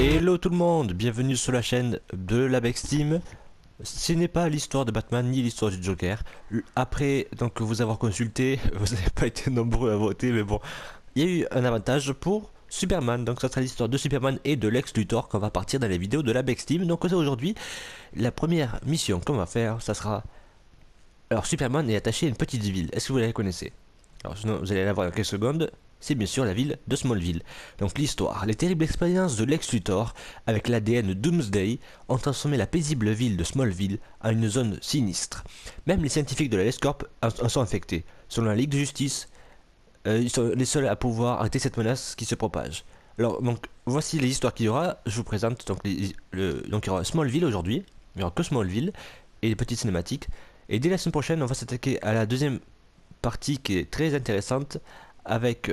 Hello tout le monde, bienvenue sur la chaîne de l'Abex Team. Ce n'est pas l'histoire de Batman ni l'histoire du Joker. Après donc vous avoir consulté, vous n'avez pas été nombreux à voter, mais bon, il y a eu un avantage pour Superman. Donc ça sera l'histoire de Superman et de Lex Luthor qu'on va partir dans les vidéos de l'Abex Team. Donc aujourd'hui, la première mission qu'on va faire, ça sera... Alors Superman est attaché à une petite ville, est-ce que vous la connaissez? Alors sinon vous allez la voir dans quelques secondes. C'est bien sûr la ville de Smallville. Donc l'histoire, les terribles expériences de Lex Luthor avec l'ADN Doomsday ont transformé la paisible ville de Smallville en une zone sinistre. Même les scientifiques de la LesCorp en sont infectés. Selon la Ligue de Justice, ils sont les seuls à pouvoir arrêter cette menace qui se propage. Alors donc voici les histoires qu'il y aura. Je vous présente donc donc il y aura Smallville aujourd'hui. Il n'y aura que Smallville et les petites cinématiques. Et dès la semaine prochaine, on va s'attaquer à la deuxième partie qui est très intéressante avec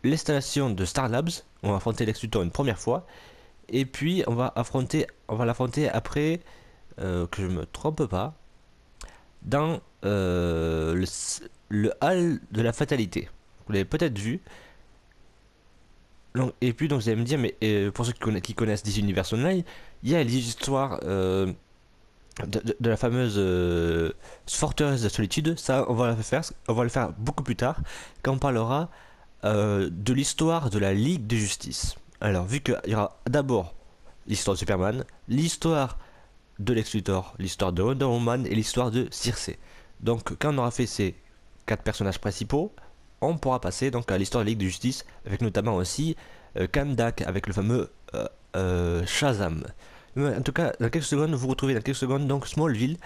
l'installation de Star Labs. On va affronter Lex Luthor une première fois et puis on va l'affronter après que je me trompe pas dans le hall de la fatalité. Vous l'avez peut-être vu. Donc, et puis donc vous allez me dire, mais pour ceux qui connaissent DC Universe Online, il y a l'histoire de la fameuse forteresse de solitude. Ça on va le faire beaucoup plus tard quand on parlera de l'histoire de la Ligue de Justice. Alors vu qu'il y aura d'abord l'histoire de Superman, l'histoire de Lex Luthor, l'histoire de Wonder Woman et l'histoire de Circe. Donc quand on aura fait ces 4 personnages principaux, on pourra passer donc à l'histoire de la Ligue de Justice avec notamment aussi Kahndaq avec le fameux Shazam. En tout cas, dans quelques secondes, vous retrouvez dans quelques secondes donc Smallville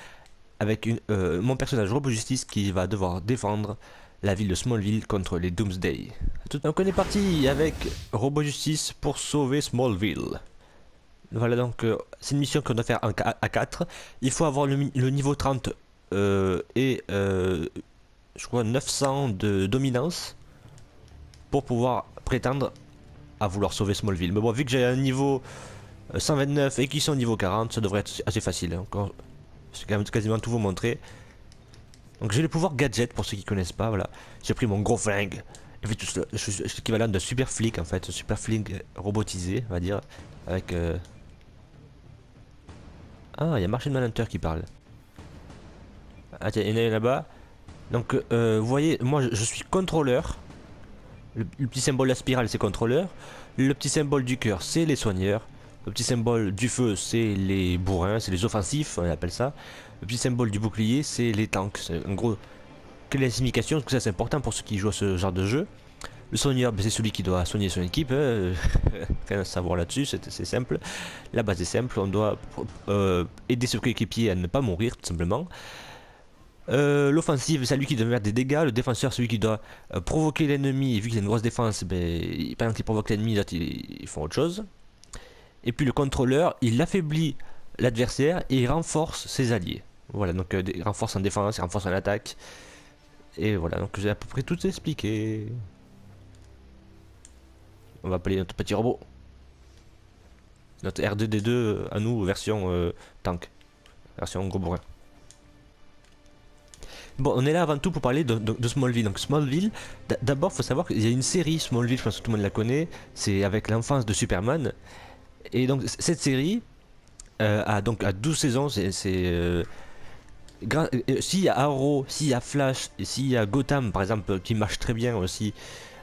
avec mon personnage Robo Justice qui va devoir défendre la ville de Smallville contre les Doomsday. Donc on est parti avec Robo Justice pour sauver Smallville. Voilà donc c'est une mission qu'on doit faire à 4. Il faut avoir le niveau 30 et je crois 900 de dominance pour pouvoir prétendre à vouloir sauver Smallville. Mais bon, vu que j'ai un niveau 129 et qu'ils sont niveau 40, ça devrait être assez facile. Hein. Je vais quand même quasiment tout vous montrer. Donc j'ai le pouvoir gadget pour ceux qui connaissent pas, voilà. J'ai pris mon gros flingue. Et puis je suis l'équivalent de super flic en fait, super flingue robotisé, on va dire. Avec Ah, il y a Martian Manhunter qui parle. Ah tiens, il y en a là-bas. Donc vous voyez, moi je suis contrôleur. Le petit symbole de la spirale c'est contrôleur. Le petit symbole du cœur c'est les soigneurs. Le petit symbole du feu c'est les bourrins, c'est les offensifs, on appelle ça. Le petit symbole du bouclier c'est les tanks. En gros, quelle est la signification? Parce que ça c'est important pour ceux qui jouent à ce genre de jeu. Le soigneur, c'est celui qui doit soigner son équipe. Rien à savoir là-dessus, c'est simple. La base est simple, on doit aider ses coéquipiers à ne pas mourir tout simplement. L'offensive, c'est lui qui doit faire des dégâts. Le défenseur, c'est celui qui doit provoquer l'ennemi. Et vu qu'il a une grosse défense, pendant qu'il provoque l'ennemi, ils font autre chose. Et puis le contrôleur, il affaiblit l'adversaire et il renforce ses alliés. Voilà, donc il renforce en défense, il renforce en attaque. Et voilà, donc j'ai à peu près tout expliqué. On va appeler notre petit robot. Notre R2D2 à nous, version tank. Version gros bourrin. Bon, on est là avant tout pour parler de Smallville. Donc Smallville, d'abord, il faut savoir qu'il y a une série Smallville, je pense que tout le monde la connaît. C'est avec l'enfance de Superman. Et donc cette série a 12 saisons. S'il y a Arrow, s'il y a Flash, et s'il y a Gotham par exemple, qui marche très bien aussi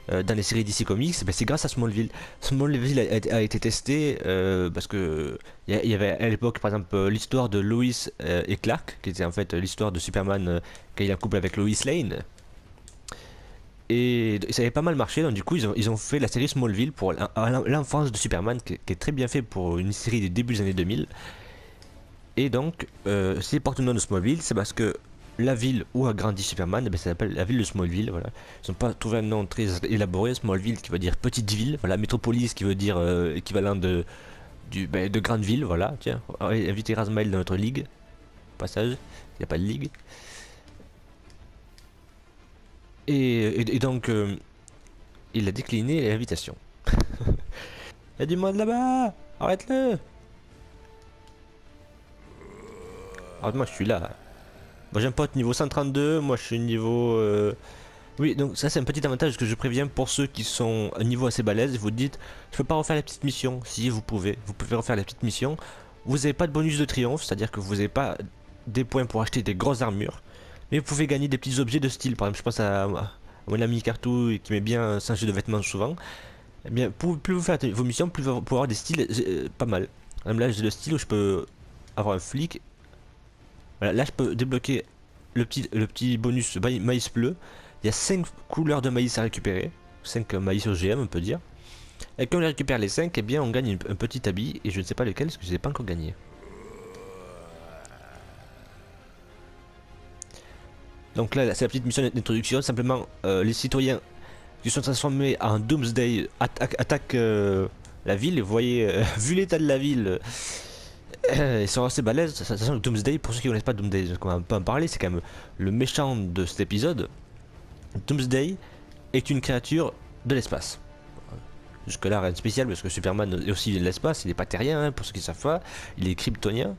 dans les séries DC Comics, c'est grâce à Smallville. Smallville a été testé parce que il y avait à l'époque par exemple l'histoire de Lois et Clark, qui était en fait l'histoire de Superman quand il est en couple avec Lois Lane. Et ça avait pas mal marché, donc du coup ils ont fait la série Smallville pour l'enfance de Superman, qui est très bien fait pour une série des débuts des années 2000. Et donc, si ils portent le nom de Smallville, c'est parce que la ville où a grandi Superman, ça s'appelle la ville de Smallville. Voilà. Ils n'ont pas trouvé un nom très élaboré. Smallville qui veut dire petite ville. Voilà, Métropolis qui veut dire équivalent de grande ville. Voilà, tiens, invitez Razmael dans notre ligue. Passage, il n'y a pas de ligue. Et donc, il a décliné l'invitation. Il y a du monde là-bas. Arrête-le. Alors moi je suis là. Moi j'ai un pote niveau 132, moi je suis niveau Oui, donc ça c'est un petit avantage que je préviens pour ceux qui sont à un niveau assez balèze. Vous dites, je peux pas refaire la petite mission. Si vous pouvez refaire la petite mission. Vous n'avez pas de bonus de triomphe, c'est-à-dire que vous n'avez pas des points pour acheter des grosses armures. Mais vous pouvez gagner des petits objets de style. Par exemple, je pense à mon ami Cartou qui met bien changer de vêtements souvent. Eh bien, plus vous faites vos missions, plus vous pouvez avoir des styles pas mal. Là, j'ai le style où je peux avoir un flic. Voilà, là, je peux débloquer le petit bonus maïs bleu. Il y a 5 couleurs de maïs à récupérer. 5 maïs OGM, on peut dire. Et quand on les récupère les 5, eh bien, on gagne un petit habit. Et je ne sais pas lequel, parce que je n'ai pas encore gagné. Donc là, c'est la petite mission d'introduction. Simplement, les citoyens qui sont transformés en Doomsday attaquent la ville. Et vous voyez, vu l'état de la ville, ils sont assez balèzes. Sachant que Doomsday, pour ceux qui ne connaissent pas Doomsday, on va pas en parler, c'est quand même le méchant de cet épisode. Doomsday est une créature de l'espace. Jusque là, rien de spécial, parce que Superman est aussi de l'espace, il n'est pas terrien, hein, pour ceux qui savent pas, il est kryptonien.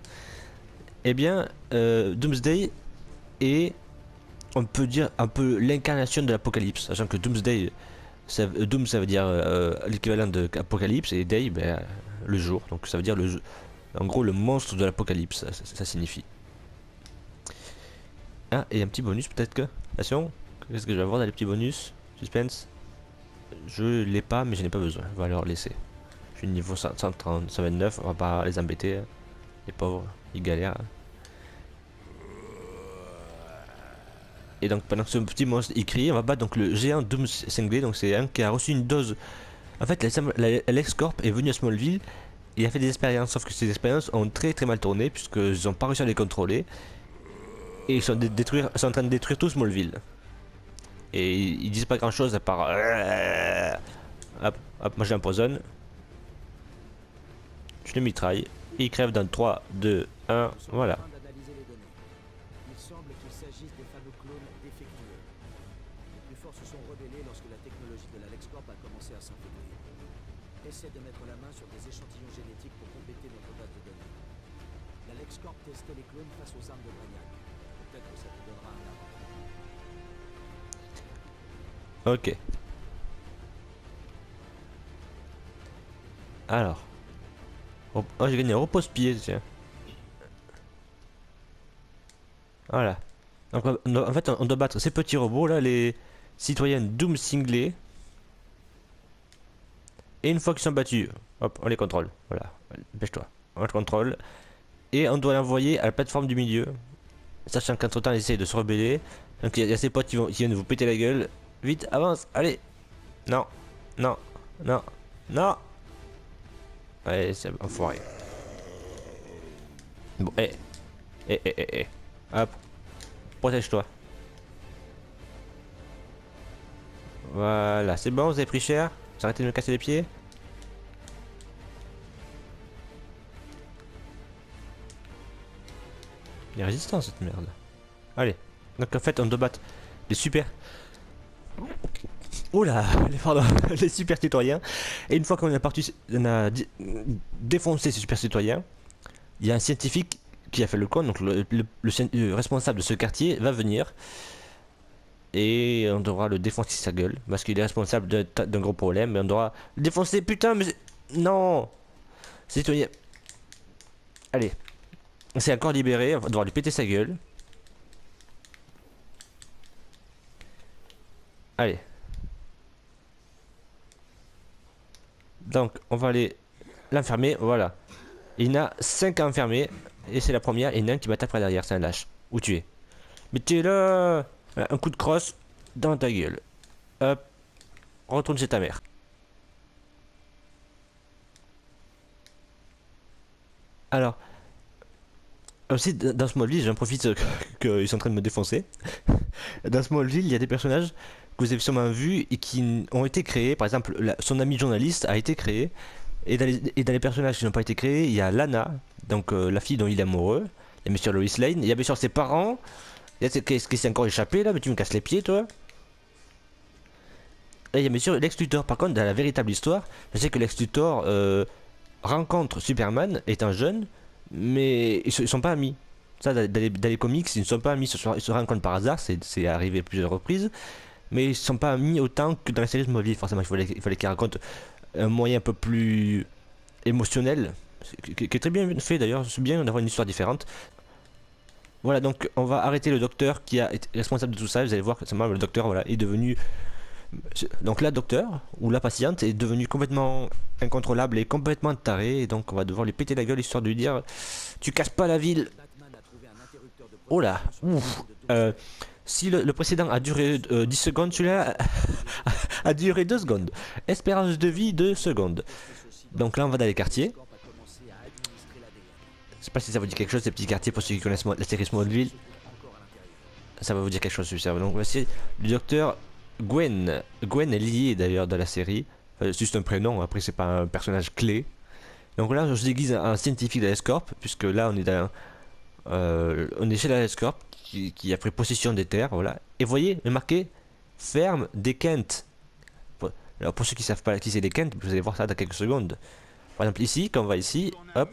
Eh bien, Doomsday est, on peut dire, un peu l'incarnation de l'apocalypse, sachant que Doomsday, Doom ça veut dire l'équivalent de apocalypse, et Day, ben, le jour, donc ça veut dire en gros le monstre de l'apocalypse, ça signifie. Ah, et un petit bonus peut-être que, attention, qu'est-ce que je vais avoir dans les petits bonus? Suspense. Je l'ai pas, mais je n'ai pas besoin. On va leur laisser. Je suis niveau 130, 129. On va pas les embêter. Hein. Les pauvres, ils galèrent. Hein. Et donc, pendant que ce petit monstre il crie, on va battre donc le géant Doom cinglé. Donc, c'est un qui a reçu une dose. En fait, l'X-Corp est venu à Smallville. Il a fait des expériences. Sauf que ces expériences ont très très mal tourné. Puisqu'ils n'ont pas réussi à les contrôler. Et ils sont en train de détruire tout Smallville. Et ils disent pas grand chose à part. Hop, hop, moi je l'empoisonne. Je le mitraille. Et il crève dans 3, 2, 1. Voilà. Il semble qu'il s'agisse des fameux clones défectueux. Les plus forts se sont rebellés lorsque la technologie de la LexCorp a commencé à s'infiltrer. Essaie de mettre la main sur des échantillons génétiques pour compléter notre base de données. La LexCorp testait les clones face aux armes de Brainiac. Peut-être que ça te donnera un avantage. Ok. Alors. Oh, j'ai gagné un repose-pied, tiens. Voilà. Donc, en fait, on doit battre ces petits robots là, les citoyens Doom cinglés. Et une fois qu'ils sont battus, hop, on les contrôle. Voilà. Dépêche-toi. On les contrôle. Et on doit l'envoyer à la plateforme du milieu. Sachant qu'entre temps, ils essayent de se rebeller. Donc, il y a ces potes qui viennent vous péter la gueule. Vite, avance, allez. Non, non, non, non. Allez, c'est enfoiré. Bon, eh. Hop, protège-toi. Voilà, c'est bon, vous avez pris cher. Vous arrêtez de me casser les pieds. Il est résistant cette merde. Allez, donc en fait, on doit battre les super. Oula, pardon, les super citoyens. Et une fois qu'on a défoncé ces super citoyens, il y a un scientifique qui a fait le con, donc le responsable de ce quartier va venir. Et on devra le défoncer sa gueule, parce qu'il est responsable d'un gros problème, et on devra le défoncer, putain, mais non. Citoyen. Allez, on s'est encore libéré, on va devoir lui péter sa gueule. Allez. Donc, on va aller l'enfermer, voilà. Il y en a 5 à enfermer, et c'est la première, et il y en a un qui m'attaque par derrière, c'est un lâche. Où tu es? Mais tu es là. Un coup de crosse dans ta gueule. Hop. Retourne chez ta mère. Alors, aussi dans Smallville, j'en profite qu'ils sont en train de me défoncer. Dans Smallville, il y a des personnages que vous avez sûrement vus et qui ont été créés. Par exemple, son ami journaliste a été créé. Et dans les personnages qui n'ont pas été créés, il y a Lana, donc la fille dont il est amoureux. Il y a Monsieur Lois Lane. Il y a bien sûr ses parents. Qu'est-ce qui s'est encore échappé là? Mais tu me casses les pieds, toi. Et il y a bien sûr Lex Luthor. Par contre, dans la véritable histoire, je sais que Lex Luthor rencontre Superman étant jeune, mais ils sont pas amis. Ça, dans les comics, ils ne sont pas amis. Ils se rencontrent par hasard, c'est arrivé plusieurs reprises. mais ils sont pas mis autant que dans la série Smallville, forcément. Il fallait qu'ils racontent un moyen un peu plus émotionnel, qui est très bien fait d'ailleurs. C'est bien d'avoir une histoire différente. Voilà, donc on va arrêter le docteur qui a été responsable de tout ça. Vous allez voir que le docteur, voilà, est devenu. Donc la docteur, ou la patiente, est devenue complètement incontrôlable et complètement tarée. Et donc on va devoir lui péter la gueule histoire de lui dire: tu casses pas la ville. Batman a trouvé un interrupteur de Oh là, protection sur le ouf. bureau de Doomsday. Si le précédent a duré 10 secondes, celui-là a duré 2 secondes. Espérance de vie 2 secondes. Donc là, on va dans les quartiers. LexCorp a commencé à administrer l'ADN. Je sais pas si ça vous dit quelque chose, ces petits quartiers, pour ceux qui connaissent la série Smallville. Encore à l'intérieur. Ça va vous dire quelque chose, sur ça. Donc voici le docteur Gwen. Gwen est liée d'ailleurs dans la série. C'est juste un prénom, après c'est pas un personnage clé. Donc là, je déguise un scientifique de la LexCorp, puisque là, on est chez la LexCorp qui a pris possession des terres, voilà. Et voyez, il est marqué ferme des Kent. Alors pour ceux qui savent pas qui c'est les Kent, vous allez voir ça dans quelques secondes. Par exemple ici, quand on va ici, hop,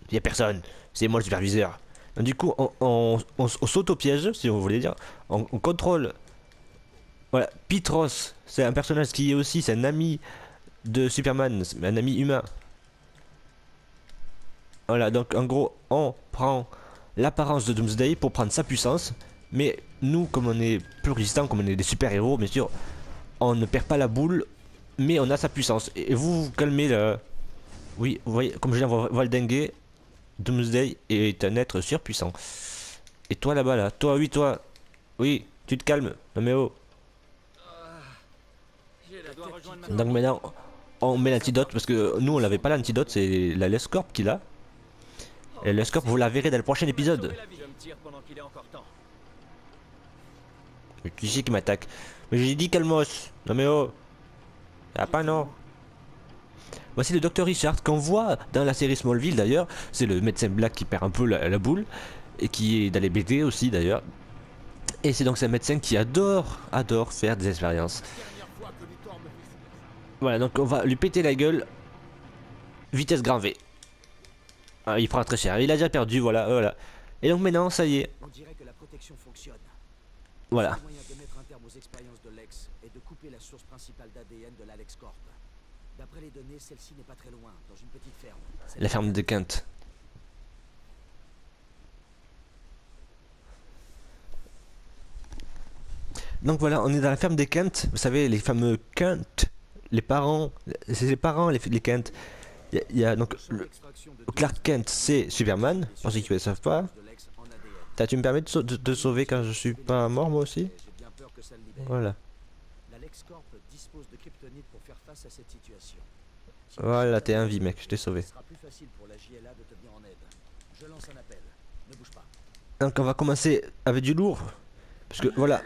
il y a personne. C'est moi le superviseur. Donc, du coup, on saute au piège, si vous voulez dire. On contrôle. Voilà, Petros, c'est un personnage qui est aussi, c'est un ami de Superman, un ami humain. Voilà, donc en gros, on prend l'apparence de Doomsday pour prendre sa puissance. Mais nous, comme on est plus résistants, comme on est des super-héros, bien sûr, on ne perd pas la boule, mais on a sa puissance. Et vous calmez le... Oui, vous voyez, comme je viens de voir le dinguer, Doomsday est un être surpuissant. Et toi là-bas, là, toi, oui, toi, oui, tu te calmes, non mais oh. Donc maintenant, on met l'antidote, parce que nous, on l'avait pas l'antidote, c'est la LexCorp qui l'a. Et la LexCorp, vous la verrez dans le prochain épisode. Je me tire pendant qu'il est encore temps. Mais qui c'est qui m'attaque? Mais j'ai dit calmos. Non mais oh. Ah pas non. Voici le docteur Richard qu'on voit dans la série Smallville d'ailleurs. C'est le médecin black qui perd un peu la boule. Et qui est dans les BD aussi d'ailleurs. Et c'est donc ce médecin qui adore faire des expériences. Voilà, donc on va lui péter la gueule. Vitesse grand V. Ah, il prend très cher. Il a déjà perdu, voilà, voilà. Et donc maintenant, ça y est. On dirait que la protection fonctionne. Voilà. Le moyen de mettre un terme aux expériences de Lex est de couper la source principale d'ADN de la LexCorp. D'après les données, celle-ci n'est pas très loin, dans une petite ferme. La ferme de Kent. Donc voilà, on est dans la ferme des Kent. Vous savez, les fameux Kent. Les parents. C'est les parents, les Kent. Il y a donc Clark Kent, c'est Superman. Pour ceux qui ne le savent pas. Tu me permets de sauver quand je suis pas mort, moi aussi? Voilà. La LexCorp dispose de kryptonite pour faire face à cette situation. Voilà, t'es un vie, mec, je t'ai sauvé. Ce sera plus facile pour la JLA de te venir en aide. Je lance un appel. Ne bouge pas. Donc on va commencer avec du lourd. Parce que voilà,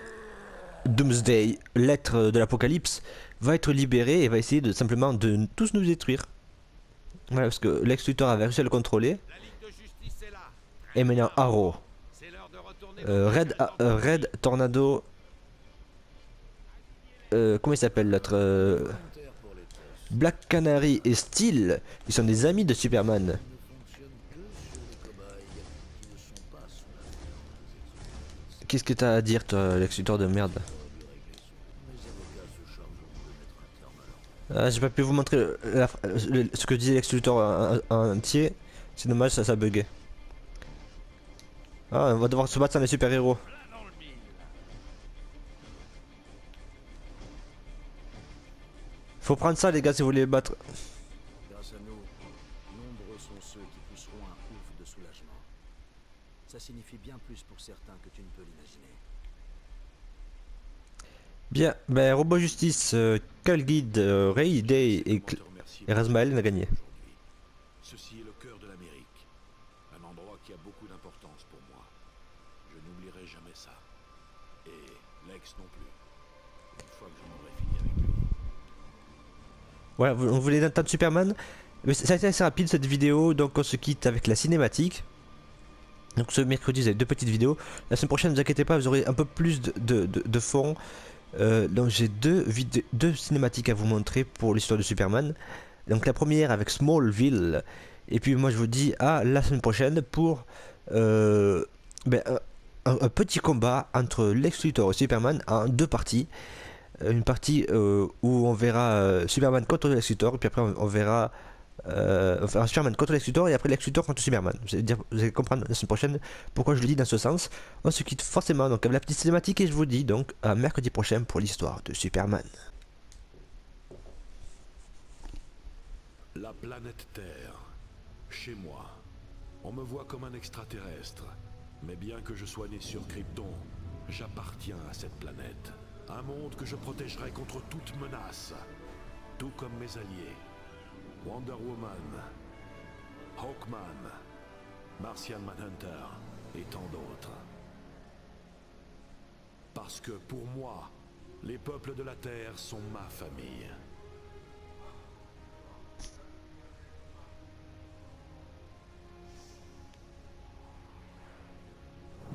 Doomsday, l'être de l'apocalypse, va être libéré et va essayer de simplement de tous nous détruire. Voilà, parce que Lex Luthor avait réussi à le contrôler. Et maintenant Arrow. Red Tornado. Comment il s'appelle l'autre Black Canary et Steel, ils sont des amis de Superman. Qu'est-ce que t'as à dire, toi, Lex Luthor de merde? Ah, j'ai pas pu vous montrer ce que disait Lex Luthor en entier. C'est dommage, ça buguait. Ah, on va devoir se battre sans les super-héros. Faut prendre ça, les gars, si vous voulez les battre. Grâce à nous, nombreux sont ceux qui pousseront un ouf de soulagement. Ça signifie bien plus pour certains que tu ne peux l'imaginer. Bien, ben Robot Justice, Calguide, Ray Day et Razmael a gagné. Ceci est le cœur de l'Amérique, un endroit qui a beaucoup d'importance pour moi. Je n'oublierai jamais ça. Et Lex non plus. Une fois que j'en aurai fini avec lui. Voilà, on voulait entendre Superman. Mais ça a été assez rapide cette vidéo, donc on se quitte avec la cinématique. Donc ce mercredi, vous avez 2 petites vidéos. La semaine prochaine, ne vous inquiétez pas, vous aurez un peu plus de fond. Donc j'ai 2 cinématiques à vous montrer pour l'histoire de Superman. Donc la première avec Smallville. Et puis moi je vous dis à la semaine prochaine pour un petit combat entre Lex Luthor et Superman en deux parties. Une partie où on verra Superman contre Lex Luthor, et puis après on verra enfin, Superman contre Lex Luthor et après Lex Luthor contre Superman. Vous allez comprendre la semaine prochaine pourquoi je le dis dans ce sens. On se quitte forcément donc avec la petite cinématique et je vous dis donc à mercredi prochain pour l'histoire de Superman. La planète Terre, chez moi. On me voit comme un extraterrestre. Mais bien que je sois né sur Krypton, j'appartiens à cette planète. Un monde que je protégerai contre toute menace. Tout comme mes alliés. Wonder Woman, Hawkman, Martian Manhunter et tant d'autres. Parce que pour moi, les peuples de la Terre sont ma famille.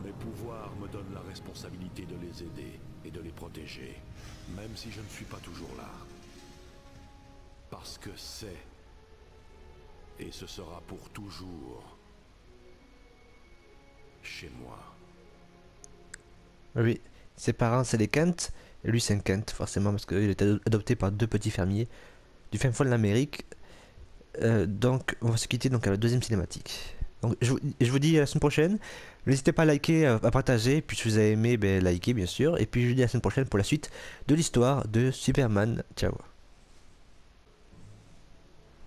Mes pouvoirs me donnent la responsabilité de les aider et de les protéger, même si je ne suis pas toujours là. Parce que c'est, et ce sera pour toujours, chez moi. Oui, ses parents c'est les Kent, et lui c'est un Kent forcément parce qu'il était adopté par deux petits fermiers du fin fond de l'Amérique. Donc on va se quitter donc à la deuxième cinématique. Donc je vous dis à la semaine prochaine. N'hésitez pas à liker, à partager, puis si vous avez aimé, ben, likez bien sûr. Et puis je vous dis à la semaine prochaine pour la suite de l'histoire de Superman. Ciao.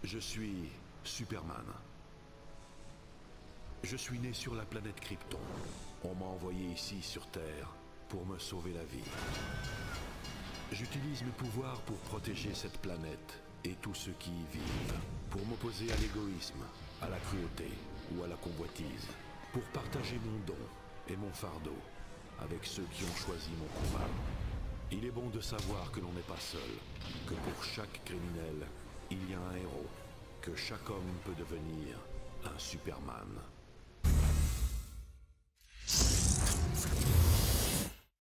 Je suis Superman. Je suis né sur la planète Krypton. On m'a envoyé ici sur Terre pour me sauver la vie. J'utilise mes pouvoirs pour protéger cette planète et tous ceux qui y vivent. Pour m'opposer à l'égoïsme, à la cruauté ou à la convoitise. Pour partager mon don et mon fardeau avec ceux qui ont choisi mon combat. Il est bon de savoir que l'on n'est pas seul, que pour chaque criminel, il y a un héros, que chaque homme peut devenir un Superman.